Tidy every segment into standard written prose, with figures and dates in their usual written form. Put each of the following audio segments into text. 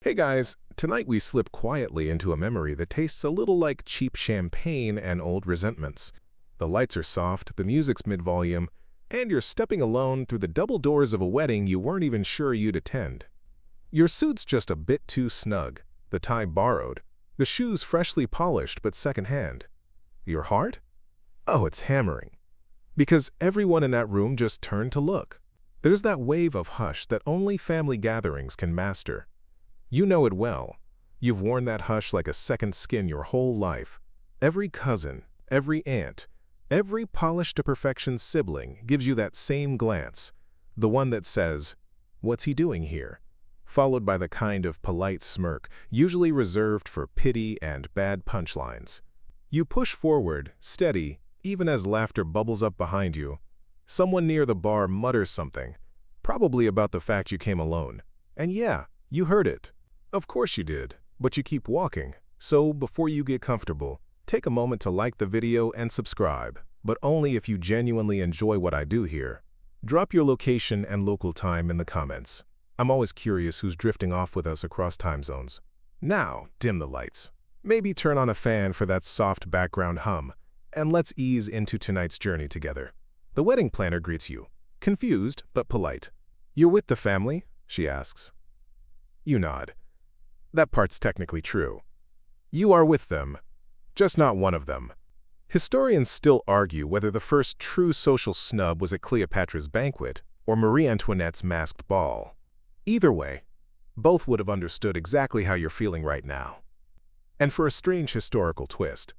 Hey guys, tonight we slip quietly into a memory that tastes a little like cheap champagne and old resentments. The lights are soft, the music's mid-volume, and you're stepping alone through the double doors of a wedding you weren't even sure you'd attend. Your suit's just a bit too snug, the tie borrowed, the shoes freshly polished but secondhand. Your heart? Oh, it's hammering. Because everyone in that room just turned to look. There's that wave of hush that only family gatherings can master. You know it well. You've worn that hush like a second skin your whole life. Every cousin, every aunt, every polished-to-perfection sibling gives you that same glance, the one that says, "What's he doing here?" followed by the kind of polite smirk, usually reserved for pity and bad punchlines. You push forward, steady, even as laughter bubbles up behind you. Someone near the bar mutters something, probably about the fact you came alone. And yeah, you heard it. Of course you did, but you keep walking. So before you get comfortable, take a moment to like the video and subscribe, but only if you genuinely enjoy what I do here. Drop your location and local time in the comments. I'm always curious who's drifting off with us across time zones. Now, dim the lights. Maybe turn on a fan for that soft background hum, and let's ease into tonight's journey together. The wedding planner greets you, confused but polite. "You're with the family?" she asks. You nod. That part's technically true. You are with them, just not one of them. Historians still argue whether the first true social snub was at Cleopatra's banquet or Marie Antoinette's masked ball. Either way, both would have understood exactly how you're feeling right now. And for a strange historical twist,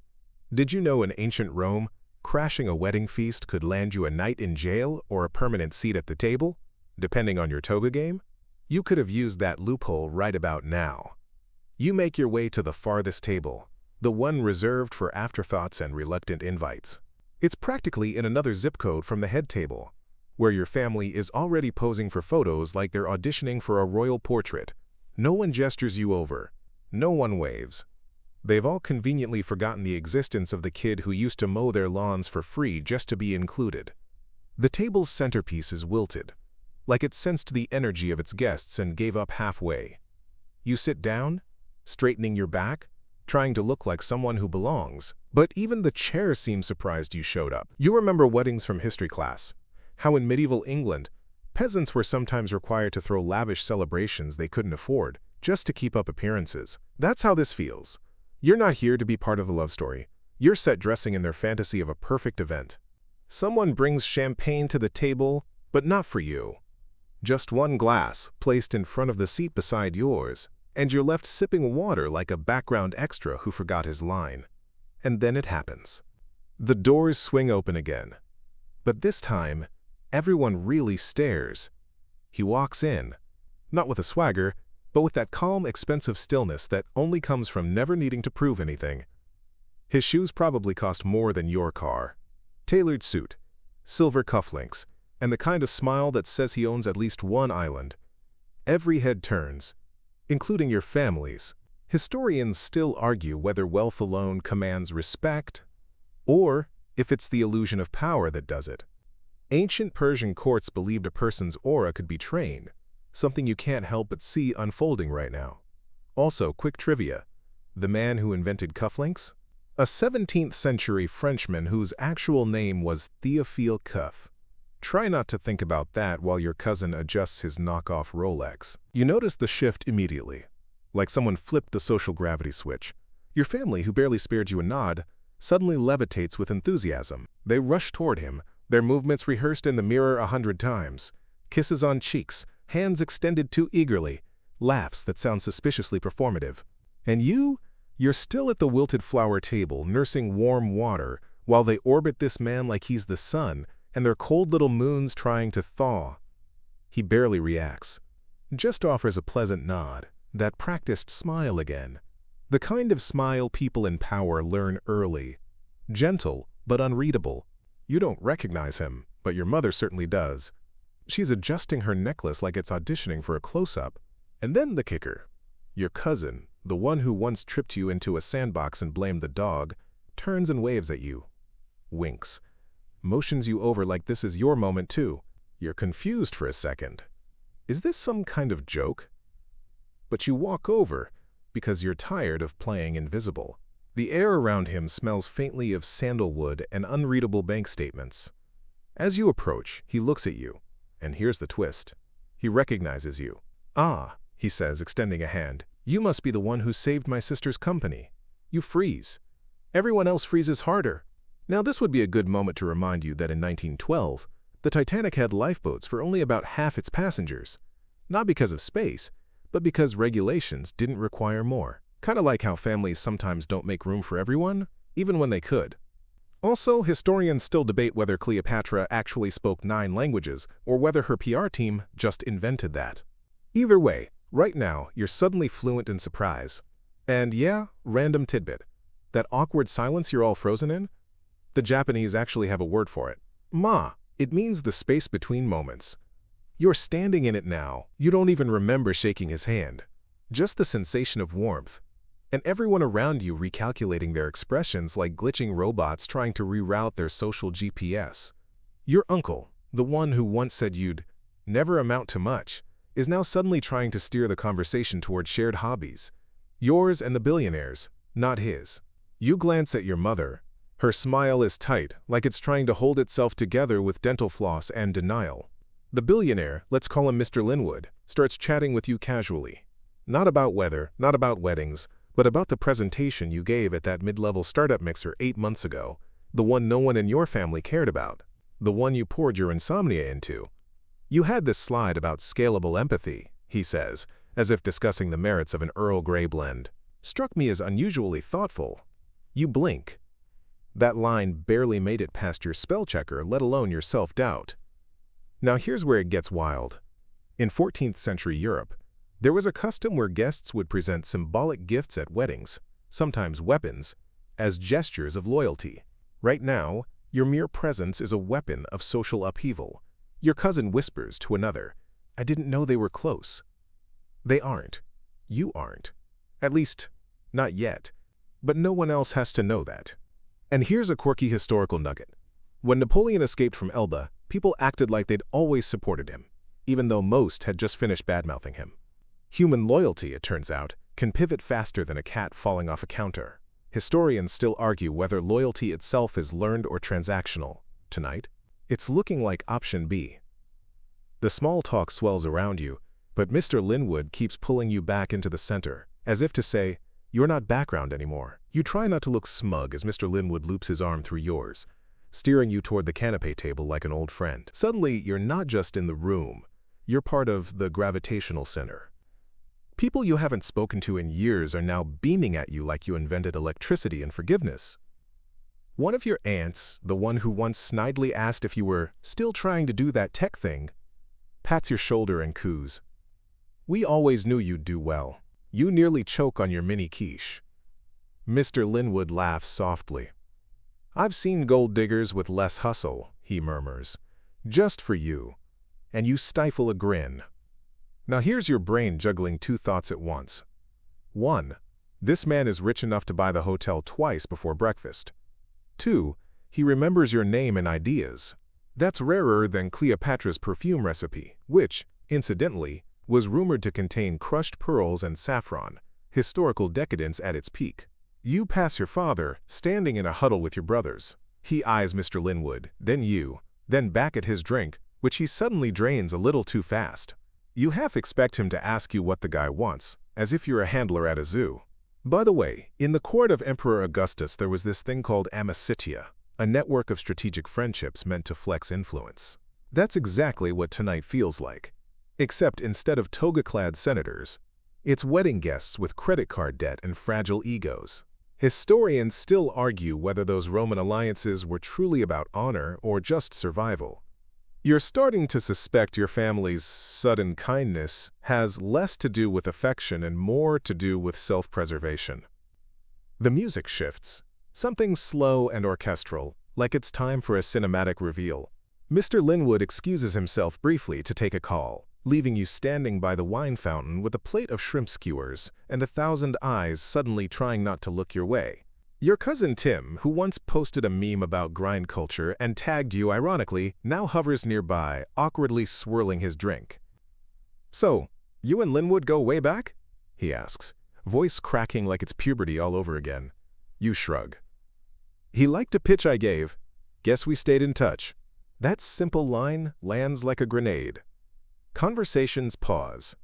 did you know in ancient Rome, crashing a wedding feast could land you a night in jail or a permanent seat at the table, depending on your toga game? You could have used that loophole right about now. You make your way to the farthest table, the one reserved for afterthoughts and reluctant invites. It's practically in another zip code from the head table, where your family is already posing for photos like they're auditioning for a royal portrait. No one gestures you over. No one waves. They've all conveniently forgotten the existence of the kid who used to mow their lawns for free just to be included. The table's centerpiece is wilted, like it sensed the energy of its guests and gave up halfway. You sit down, straightening your back, trying to look like someone who belongs, but even the chair seems surprised you showed up. You remember weddings from history class, how in medieval England, peasants were sometimes required to throw lavish celebrations they couldn't afford, just to keep up appearances. That's how this feels. You're not here to be part of the love story. You're set dressing in their fantasy of a perfect event. Someone brings champagne to the table, but not for you. Just one glass, placed in front of the seat beside yours, and you're left sipping water like a background extra who forgot his line. And then it happens. The doors swing open again. But this time, everyone really stares. He walks in, not with a swagger, but with that calm, expensive stillness that only comes from never needing to prove anything. His shoes probably cost more than your car. Tailored suit, silver cufflinks, and the kind of smile that says he owns at least one island. Every head turns, including your family's. Historians still argue whether wealth alone commands respect, or if it's the illusion of power that does it. Ancient Persian courts believed a person's aura could be trained, something you can't help but see unfolding right now. Also, quick trivia, the man who invented cufflinks? A 17th century Frenchman whose actual name was Théophile Cuff. Try not to think about that while your cousin adjusts his knockoff Rolex. You notice the shift immediately, like someone flipped the social gravity switch. Your family, who barely spared you a nod, suddenly levitates with enthusiasm. They rush toward him, their movements rehearsed in the mirror 100 times. Kisses on cheeks, hands extended too eagerly, laughs that sound suspiciously performative. And you're still at the wilted flower table, nursing warm water, while they orbit this man like he's the sun, and their cold little moons trying to thaw. He barely reacts, just offers a pleasant nod, that practiced smile again. The kind of smile people in power learn early. Gentle, but unreadable. You don't recognize him, but your mother certainly does. She's adjusting her necklace like it's auditioning for a close-up. And then the kicker. Your cousin, the one who once tripped you into a sandbox and blamed the dog, turns and waves at you. Winks. Motions you over like this is your moment too. You're confused for a second. Is this some kind of joke? but you walk over because you're tired of playing invisible. The air around him smells faintly of sandalwood and unreadable bank statements. As you approach, he looks at you, and here's the twist. He recognizes you. "Ah," he says, extending a hand. "You must be the one who saved my sister's company." You freeze. Everyone else freezes harder. Now this would be a good moment to remind you that in 1912, the Titanic had lifeboats for only about half its passengers. Not because of space, but because regulations didn't require more. Kind of like how families sometimes don't make room for everyone, even when they could. Also, historians still debate whether Cleopatra actually spoke 9 languages or whether her PR team just invented that. Either way, right now, you're suddenly fluent in surprise. And yeah, random tidbit. That awkward silence you're all frozen in? The Japanese actually have a word for it. Ma. It means the space between moments. You're standing in it now. You don't even remember shaking his hand. Just the sensation of warmth. And everyone around you recalculating their expressions like glitching robots trying to reroute their social GPS. Your uncle, the one who once said you'd never amount to much, is now suddenly trying to steer the conversation toward shared hobbies. Yours and the billionaire's, not his. You glance at your mother. Her smile is tight, like it's trying to hold itself together with dental floss and denial. The billionaire, let's call him Mr. Linwood, starts chatting with you casually. Not about weather, not about weddings, but about the presentation you gave at that mid-level startup mixer 8 months ago, the one no one in your family cared about, the one you poured your insomnia into. You had this slide about scalable empathy, he says, as if discussing the merits of an Earl Grey blend. Struck me as unusually thoughtful. You blink. That line barely made it past your spell checker, let alone your self-doubt. Now here's where it gets wild. In 14th century Europe, there was a custom where guests would present symbolic gifts at weddings, sometimes weapons, as gestures of loyalty. Right now, your mere presence is a weapon of social upheaval. Your cousin whispers to another, "I didn't know they were close." They aren't. You aren't. At least, not yet. But no one else has to know that. And here's a quirky historical nugget. When Napoleon escaped from Elba, people acted like they'd always supported him, even though most had just finished bad-mouthing him. Human loyalty, it turns out, can pivot faster than a cat falling off a counter. Historians still argue whether loyalty itself is learned or transactional. Tonight, it's looking like option B. The small talk swells around you, but Mr. Linwood keeps pulling you back into the center, as if to say, you're not background anymore. You try not to look smug as Mr. Linwood loops his arm through yours, steering you toward the canapé table like an old friend. Suddenly, you're not just in the room. You're part of the gravitational center. People you haven't spoken to in years are now beaming at you like you invented electricity and forgiveness. One of your aunts, the one who once snidely asked if you were still trying to do that tech thing, pats your shoulder and coos. "We always knew you'd do well." You nearly choke on your mini quiche. Mr. Linwood laughs softly. "I've seen gold diggers with less hustle," he murmurs. "Just for you." And you stifle a grin. Now here's your brain juggling 2 thoughts at once. 1. This man is rich enough to buy the hotel twice before breakfast. 2. He remembers your name and ideas. That's rarer than Cleopatra's perfume recipe, which, incidentally, was rumored to contain crushed pearls and saffron, historical decadence at its peak. You pass your father, standing in a huddle with your brothers. He eyes Mr. Linwood, then you, then back at his drink, which he suddenly drains a little too fast. You half expect him to ask you what the guy wants, as if you're a handler at a zoo. By the way, in the court of Emperor Augustus there was this thing called amicitia, a network of strategic friendships meant to flex influence. That's exactly what tonight feels like. Except instead of toga-clad senators, it's wedding guests with credit card debt and fragile egos. Historians still argue whether those Roman alliances were truly about honor or just survival. You're starting to suspect your family's sudden kindness has less to do with affection and more to do with self-preservation. The music shifts, something slow and orchestral, like it's time for a cinematic reveal. Mr. Linwood excuses himself briefly to take a call, leaving you standing by the wine fountain with a plate of shrimp skewers and 1,000 eyes suddenly trying not to look your way. Your cousin Tim, who once posted a meme about grind culture and tagged you ironically, now hovers nearby, awkwardly swirling his drink. "So, you and Linwood go way back?" he asks, voice cracking like it's puberty all over again. You shrug. He liked a pitch I gave. Guess we stayed in touch. That simple line lands like a grenade. Conversations pause.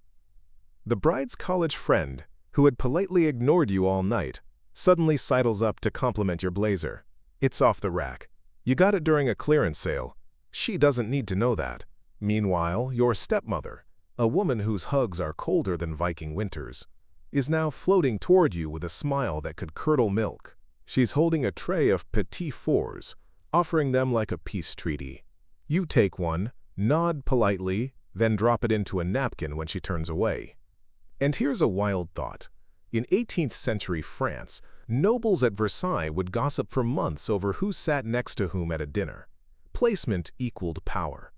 The bride's college friend, who had politely ignored you all night, suddenly sidles up to compliment your blazer. It's off the rack. You got it during a clearance sale. She doesn't need to know that. Meanwhile, your stepmother, a woman whose hugs are colder than Viking winters, is now floating toward you with a smile that could curdle milk. She's holding a tray of petit fours, offering them like a peace treaty. You take one, nod politely, then drop it into a napkin when she turns away. And here's a wild thought. In 18th century France, nobles at Versailles would gossip for months over who sat next to whom at a dinner. Placement equaled power.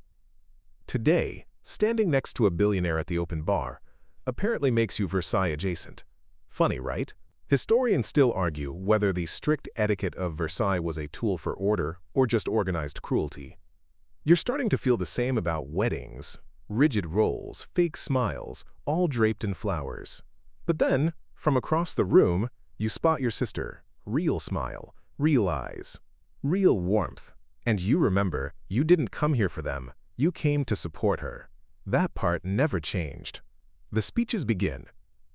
Today, standing next to a billionaire at the open bar apparently makes you Versailles adjacent. Funny, right? Historians still argue whether the strict etiquette of Versailles was a tool for order or just organized cruelty. You're starting to feel the same about weddings. Rigid roles, fake smiles, all draped in flowers. But then, from across the room, you spot your sister. Real smile, real eyes, real warmth. And you remember, you didn't come here for them. You came to support her. That part never changed. The speeches begin,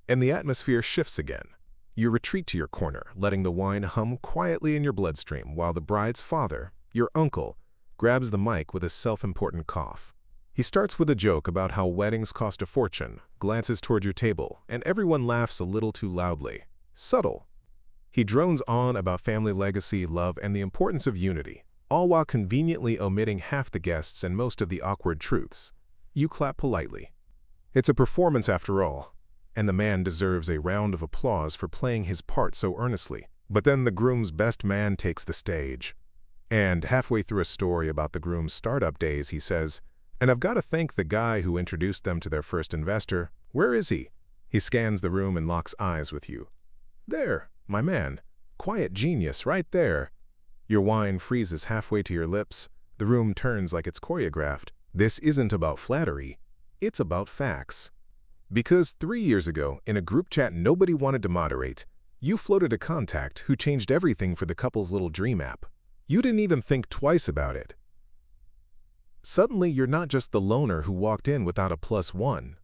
and the atmosphere shifts again. You retreat to your corner, letting the wine hum quietly in your bloodstream while the bride's father, your uncle, grabs the mic with a self-important cough. He starts with a joke about how weddings cost a fortune, glances toward your table, and everyone laughs a little too loudly. Subtle. He drones on about family legacy, love, and the importance of unity, all while conveniently omitting half the guests and most of the awkward truths. You clap politely. It's a performance after all, and the man deserves a round of applause for playing his part so earnestly. But then the groom's best man takes the stage. And halfway through a story about the groom's startup days, he says, "And I've got to thank the guy who introduced them to their first investor. Where is he?" He scans the room and locks eyes with you. "There, my man. Quiet genius right there." Your wine freezes halfway to your lips. The room turns like it's choreographed. This isn't about flattery. It's about facts. Because 3 years ago, in a group chat nobody wanted to moderate, you floated a contact who changed everything for the couple's little dream app. You didn't even think twice about it. Suddenly, you're not just the loner who walked in without a +1.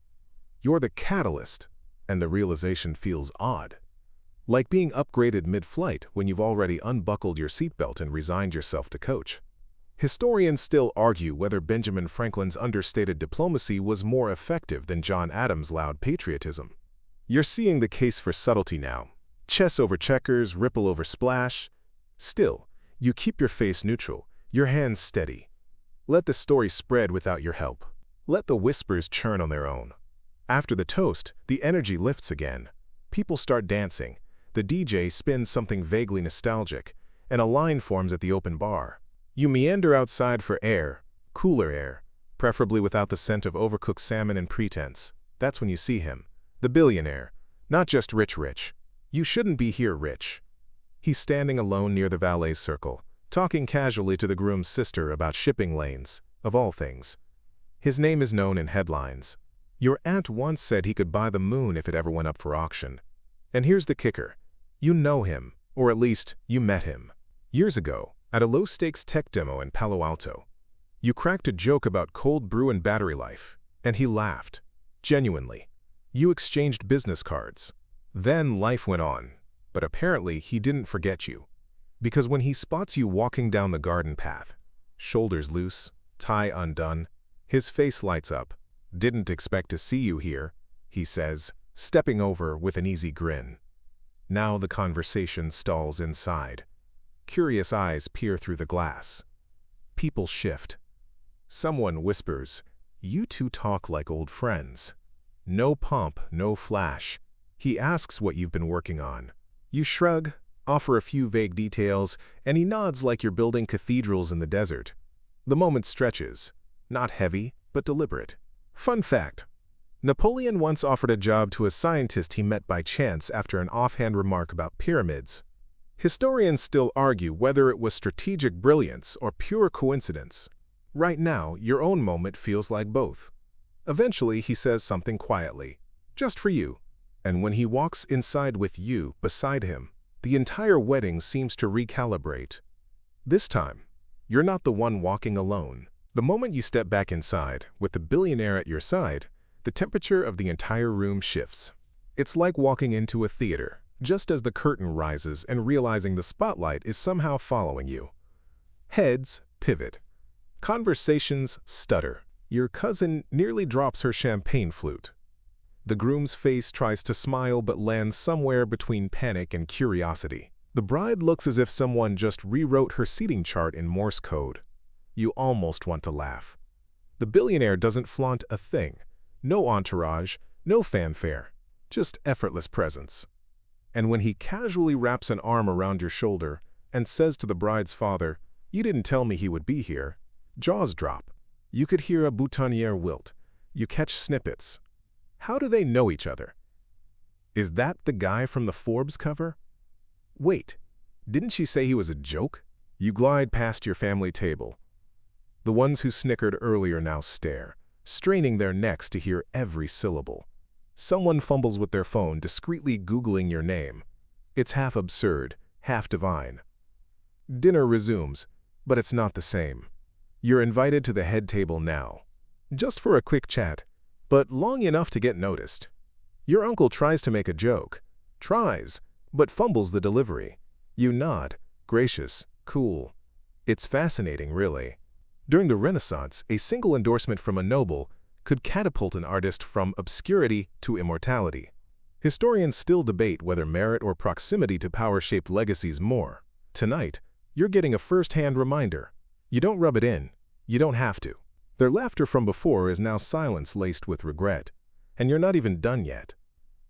You're the catalyst, and the realization feels odd. Like being upgraded mid-flight when you've already unbuckled your seatbelt and resigned yourself to coach. Historians still argue whether Benjamin Franklin's understated diplomacy was more effective than John Adams' loud patriotism. You're seeing the case for subtlety now. Chess over checkers, ripple over splash. Still, you keep your face neutral, your hands steady. Let the story spread without your help. Let the whispers churn on their own. After the toast, the energy lifts again. People start dancing. The DJ spins something vaguely nostalgic, and a line forms at the open bar. You meander outside for air, cooler air, preferably without the scent of overcooked salmon and pretense. That's when you see him, the billionaire, not just rich. You shouldn't be here rich. He's standing alone near the valet's circle, talking casually to the groom's sister about shipping lanes, of all things. His name is known in headlines. Your aunt once said he could buy the moon if it ever went up for auction. And here's the kicker. You know him, or at least you met him. Years ago, at a low-stakes tech demo in Palo Alto. You cracked a joke about cold brew and battery life, and he laughed. Genuinely. You exchanged business cards. Then life went on, but apparently he didn't forget you. Because when he spots you walking down the garden path, shoulders loose, tie undone, his face lights up. "Didn't expect to see you here," he says, stepping over with an easy grin. Now the conversation stalls inside. Curious eyes peer through the glass. People shift. Someone whispers, "You two talk like old friends." No pomp, no flash. He asks what you've been working on. You shrug, offer a few vague details, and he nods like you're building cathedrals in the desert. The moment stretches. Not heavy, but deliberate. Fun fact. Napoleon once offered a job to a scientist he met by chance after an offhand remark about pyramids. Historians still argue whether it was strategic brilliance or pure coincidence. Right now, your own moment feels like both. Eventually, he says something quietly, "Just for you." And when he walks inside with you beside him, the entire wedding seems to recalibrate. This time, you're not the one walking alone. The moment you step back inside, with the billionaire at your side, the temperature of the entire room shifts. It's like walking into a theater, just as the curtain rises and realizing the spotlight is somehow following you. Heads pivot. Conversations stutter. Your cousin nearly drops her champagne flute. The groom's face tries to smile but lands somewhere between panic and curiosity. The bride looks as if someone just rewrote her seating chart in Morse code. You almost want to laugh. The billionaire doesn't flaunt a thing. No entourage, no fanfare, just effortless presence. And when he casually wraps an arm around your shoulder and says to the bride's father, "You didn't tell me he would be here," jaws drop. You could hear a boutonniere wilt. You catch snippets. How do they know each other? Is that the guy from the Forbes cover? Wait, didn't she say he was a joke? You glide past your family table. The ones who snickered earlier now stare, straining their necks to hear every syllable. Someone fumbles with their phone, discreetly Googling your name. It's half absurd, half divine. Dinner resumes, but it's not the same. You're invited to the head table now, just for a quick chat, but long enough to get noticed. Your uncle tries to make a joke. Tries, but fumbles the delivery. You nod, gracious, cool. It's fascinating, really. During the Renaissance, a single endorsement from a noble could catapult an artist from obscurity to immortality. Historians still debate whether merit or proximity to power shaped legacies more. Tonight, you're getting a first-hand reminder. You don't rub it in. You don't have to. Their laughter from before is now silence laced with regret, and you're not even done yet.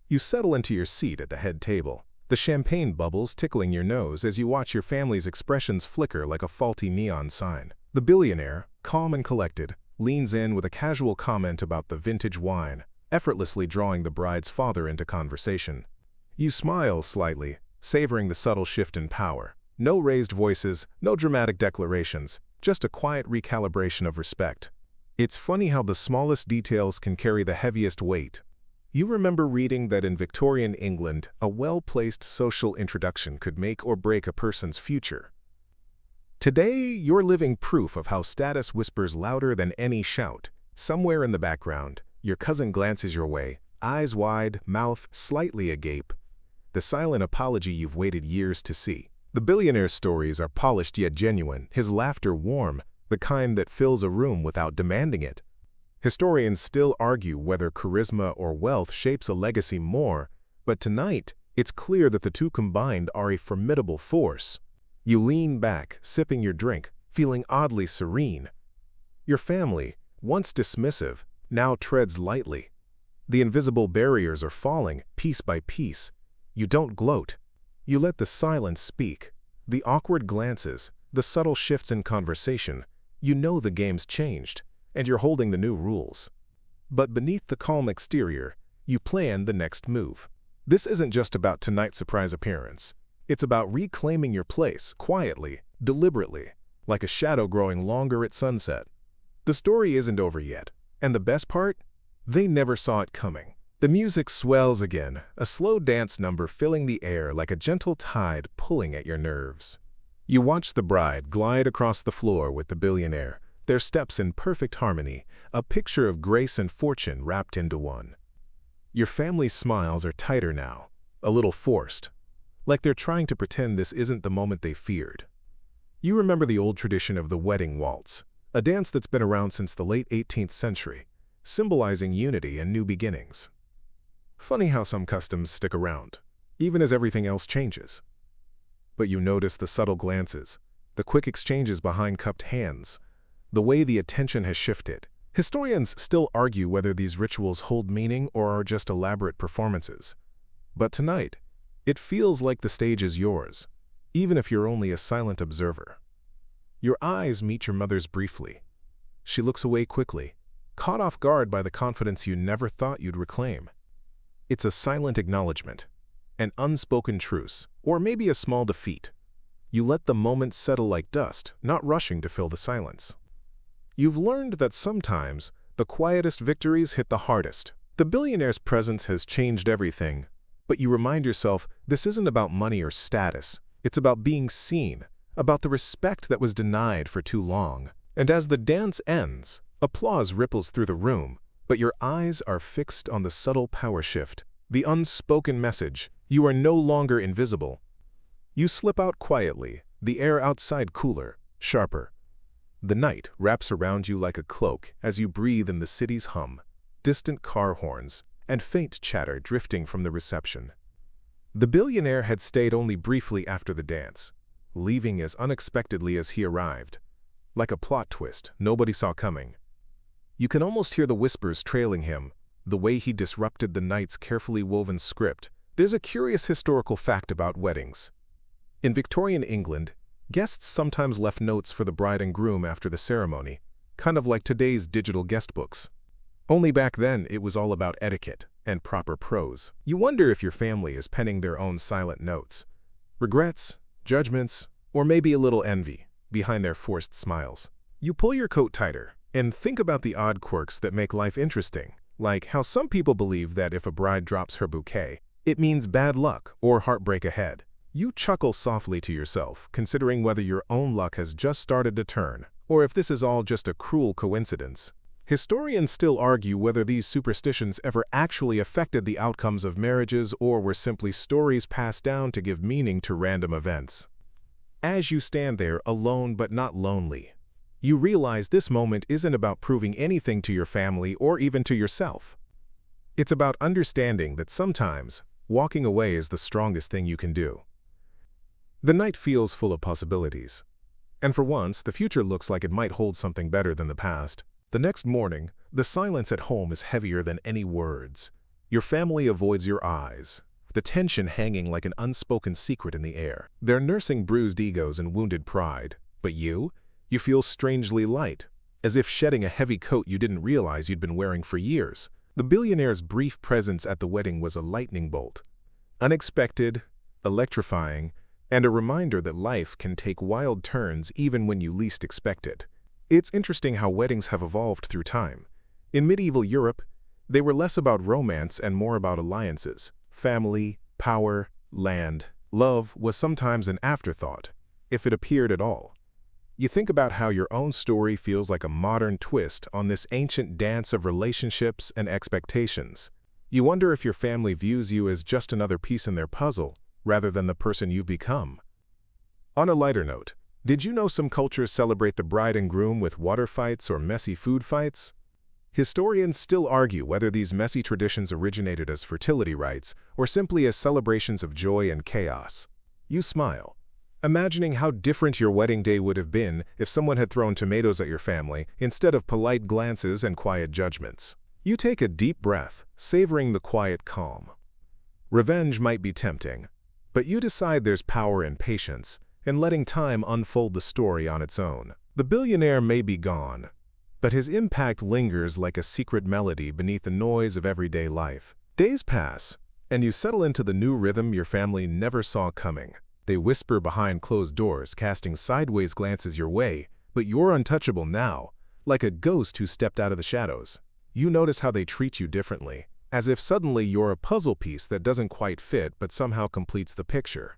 You settle into your seat at the head table, the champagne bubbles tickling your nose as you watch your family's expressions flicker like a faulty neon sign. The billionaire, calm and collected, leans in with a casual comment about the vintage wine, effortlessly drawing the bride's father into conversation. You smile slightly, savoring the subtle shift in power. No raised voices, no dramatic declarations, just a quiet recalibration of respect. It's funny how the smallest details can carry the heaviest weight. You remember reading that in Victorian England, a well-placed social introduction could make or break a person's future. Today, you're living proof of how status whispers louder than any shout. Somewhere in the background, your cousin glances your way, eyes wide, mouth slightly agape. The silent apology you've waited years to see. The billionaire's stories are polished yet genuine, his laughter warm, the kind that fills a room without demanding it. Historians still argue whether charisma or wealth shapes a legacy more, but tonight, it's clear that the two combined are a formidable force. You lean back, sipping your drink, feeling oddly serene. Your family, once dismissive, now treads lightly. The invisible barriers are falling, piece by piece. You don't gloat. You let the silence speak. The awkward glances, the subtle shifts in conversation. You know the game's changed, and you're holding the new rules. But beneath the calm exterior, you plan the next move. This isn't just about tonight's surprise appearance. It's about reclaiming your place, quietly, deliberately, like a shadow growing longer at sunset. The story isn't over yet, and the best part? They never saw it coming. The music swells again, a slow dance number filling the air like a gentle tide pulling at your nerves. You watch the bride glide across the floor with the billionaire, their steps in perfect harmony, a picture of grace and fortune wrapped into one. Your family's smiles are tighter now, a little forced, like they're trying to pretend this isn't the moment they feared. You remember the old tradition of the wedding waltz, a dance that's been around since the late 18th century, symbolizing unity and new beginnings. Funny how some customs stick around, even as everything else changes. But you notice the subtle glances, the quick exchanges behind cupped hands, the way the attention has shifted. Historians still argue whether these rituals hold meaning or are just elaborate performances. But tonight, it feels like the stage is yours, even if you're only a silent observer. Your eyes meet your mother's briefly. She looks away quickly, caught off guard by the confidence you never thought you'd reclaim. It's a silent acknowledgement, an unspoken truce, or maybe a small defeat. You let the moment settle like dust, not rushing to fill the silence. You've learned that sometimes the quietest victories hit the hardest. The billionaire's presence has changed everything, But you remind yourself this isn't about money or status. It's about being seen, about the respect that was denied for too long. And as the dance ends, applause ripples through the room, but your eyes are fixed on the subtle power shift, the unspoken message: you are no longer invisible. You slip out quietly, the air outside cooler, sharper. The night wraps around you like a cloak as you breathe in the city's hum, distant car horns, and faint chatter drifting from the reception. The billionaire had stayed only briefly after the dance, leaving as unexpectedly as he arrived. Like a plot twist nobody saw coming. You can almost hear the whispers trailing him, the way he disrupted the night's carefully woven script. There's a curious historical fact about weddings. In Victorian England, guests sometimes left notes for the bride and groom after the ceremony, kind of like today's digital guest books. Only back then it was all about etiquette and proper prose. You wonder if your family is penning their own silent notes, regrets, judgments, or maybe a little envy behind their forced smiles. You pull your coat tighter and think about the odd quirks that make life interesting, like how some people believe that if a bride drops her bouquet, it means bad luck or heartbreak ahead. You chuckle softly to yourself, considering whether your own luck has just started to turn, or if this is all just a cruel coincidence. Historians still argue whether these superstitions ever actually affected the outcomes of marriages or were simply stories passed down to give meaning to random events. As you stand there, alone but not lonely, you realize this moment isn't about proving anything to your family or even to yourself. It's about understanding that sometimes walking away is the strongest thing you can do. The night feels full of possibilities, and for once, the future looks like it might hold something better than the past. The next morning, the silence at home is heavier than any words. Your family avoids your eyes, the tension hanging like an unspoken secret in the air. They're nursing bruised egos and wounded pride, but you feel strangely light, as if shedding a heavy coat you didn't realize you'd been wearing for years. The billionaire's brief presence at the wedding was a lightning bolt, unexpected, electrifying, and a reminder that life can take wild turns even when you least expect it. It's interesting how weddings have evolved through time. In medieval Europe, they were less about romance and more about alliances. Family, power, land, love was sometimes an afterthought, if it appeared at all. You think about how your own story feels like a modern twist on this ancient dance of relationships and expectations. You wonder if your family views you as just another piece in their puzzle, rather than the person you've become. On a lighter note, did you know some cultures celebrate the bride and groom with water fights or messy food fights? Historians still argue whether these messy traditions originated as fertility rites or simply as celebrations of joy and chaos. You smile, imagining how different your wedding day would have been if someone had thrown tomatoes at your family instead of polite glances and quiet judgments. You take a deep breath, savoring the quiet calm. Revenge might be tempting, but you decide there's power in patience and letting time unfold the story on its own. The billionaire may be gone, but his impact lingers like a secret melody beneath the noise of everyday life. Days pass, and you settle into the new rhythm your family never saw coming. They whisper behind closed doors, casting sideways glances your way, but you're untouchable now, like a ghost who stepped out of the shadows. You notice how they treat you differently, as if suddenly you're a puzzle piece that doesn't quite fit but somehow completes the picture.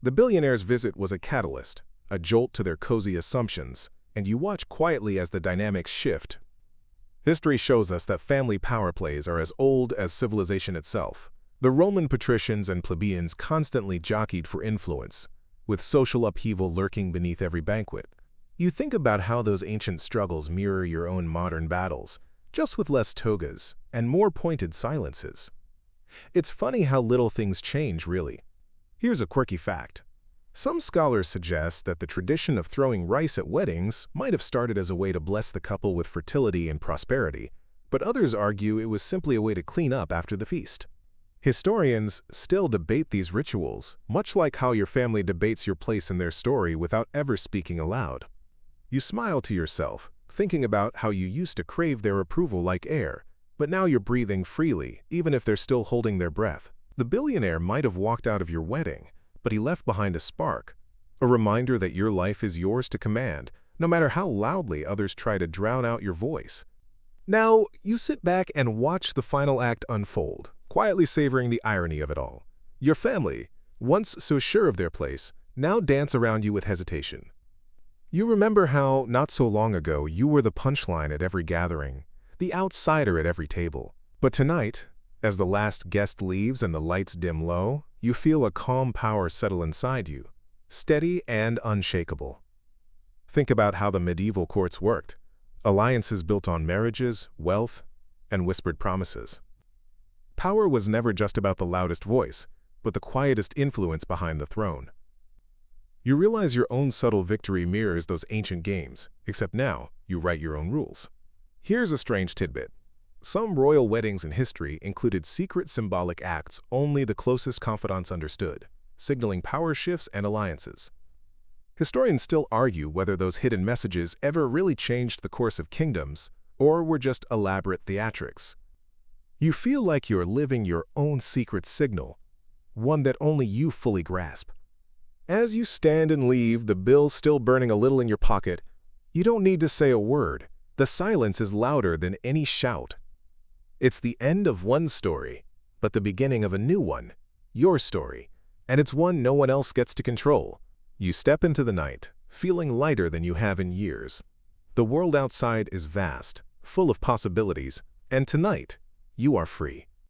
The billionaire's visit was a catalyst, a jolt to their cozy assumptions, and you watch quietly as the dynamics shift. History shows us that family power plays are as old as civilization itself. The Roman patricians and plebeians constantly jockeyed for influence, with social upheaval lurking beneath every banquet. You think about how those ancient struggles mirror your own modern battles, just with less togas and more pointed silences. It's funny how little things change, really. Here's a quirky fact. Some scholars suggest that the tradition of throwing rice at weddings might have started as a way to bless the couple with fertility and prosperity, but others argue it was simply a way to clean up after the feast. Historians still debate these rituals, much like how your family debates your place in their story without ever speaking aloud. You smile to yourself, thinking about how you used to crave their approval like air, but now you're breathing freely, even if they're still holding their breath. The billionaire might have walked out of your wedding, but he left behind a spark, a reminder that your life is yours to command, no matter how loudly others try to drown out your voice. Now, you sit back and watch the final act unfold, quietly savoring the irony of it all. Your family, once so sure of their place, now dance around you with hesitation. You remember how, not so long ago, you were the punchline at every gathering, the outsider at every table. But tonight, as the last guest leaves and the lights dim low, you feel a calm power settle inside you, steady and unshakable. Think about how the medieval courts worked. Alliances built on marriages, wealth, and whispered promises. Power was never just about the loudest voice, but the quietest influence behind the throne. You realize your own subtle victory mirrors those ancient games, except now you write your own rules. Here's a strange tidbit. Some royal weddings in history included secret symbolic acts only the closest confidants understood, signaling power shifts and alliances. Historians still argue whether those hidden messages ever really changed the course of kingdoms or were just elaborate theatrics. You feel like you're living your own secret signal, one that only you fully grasp. As you stand and leave, the bill still burning a little in your pocket, you don't need to say a word. The silence is louder than any shout. It's the end of one story, but the beginning of a new one, your story, and it's one no one else gets to control. You step into the night, feeling lighter than you have in years. The world outside is vast, full of possibilities, and tonight, you are free.